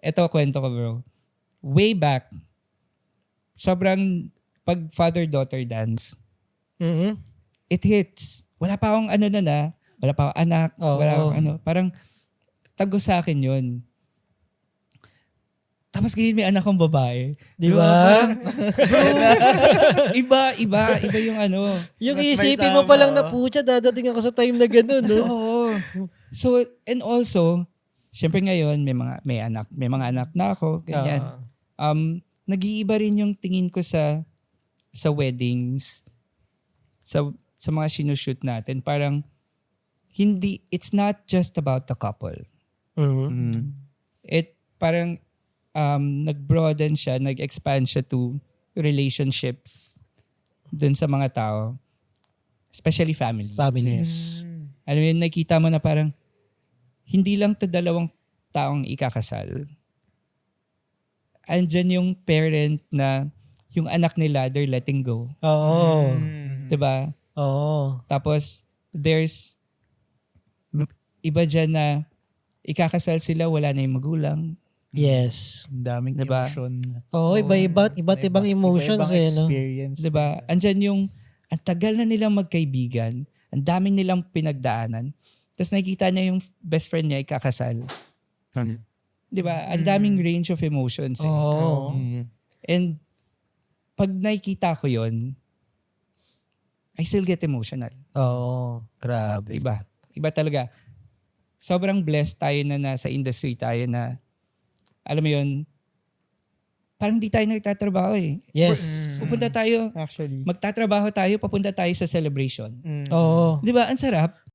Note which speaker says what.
Speaker 1: Ito, kwento ko bro. Way back, sobrang pag father-daughter dance,
Speaker 2: Mhm.
Speaker 1: it hits. Wala pa akong wala pa akong anak,
Speaker 2: Oo.
Speaker 1: wala akong parang tago sa akin yun. Tapos ngayon may anak kong babae.
Speaker 2: Di ba?
Speaker 1: Parang, bro, iba yung
Speaker 2: Yung
Speaker 3: Mas may
Speaker 2: isipin mo
Speaker 3: tama,
Speaker 2: pa lang na
Speaker 3: oh.
Speaker 2: pucha, dadating ako sa time na gano'n, no?
Speaker 1: Oo. So, and also, syempre ngayon, may mga anak na ako, ganyan. Nag-iiba rin yung tingin ko sa weddings, sa mga sinushoot natin. Parang, it's not just about the couple.
Speaker 2: Mhm.
Speaker 1: It parang, nag-broaden siya, nag-expand siya to relationships dun sa mga tao. Especially family.
Speaker 2: Families.
Speaker 1: Alam mo yun, nakita mo na parang, hindi lang to dalawang taong ikakasal. Andyan yung parent na yung anak nila, they're letting go.
Speaker 2: Oo.
Speaker 1: Diba?
Speaker 2: Oo.
Speaker 1: Tapos, there's iba dyan na ikakasal sila, wala na yung magulang.
Speaker 2: Yes.
Speaker 3: Ang daming
Speaker 1: Diba?
Speaker 3: emotion.
Speaker 2: Oo, iba't ibang emotions
Speaker 3: Iba-ibang
Speaker 2: no?
Speaker 3: experience.
Speaker 1: Diba? Andyan yung, ang tagal na nilang magkaibigan, ang daming nilang pinagdaanan, tapos nakikita niya yung best friend niya ikakasal. Diba? Ang daming range of emotions.
Speaker 2: Oo.
Speaker 1: And pag nakikita ko yon, I still get emotional.
Speaker 2: Oo. Grabe.
Speaker 1: Iba talaga. Sobrang blessed tayo na nasa industry tayo na, alam mo yun, parang di tayo nagtatrabaho eh.
Speaker 2: Yes.
Speaker 1: Pupunta tayo,
Speaker 3: Actually.
Speaker 1: magtatrabaho tayo, papunta tayo sa celebration.
Speaker 2: Oo.
Speaker 1: Di ba? Ang sarap.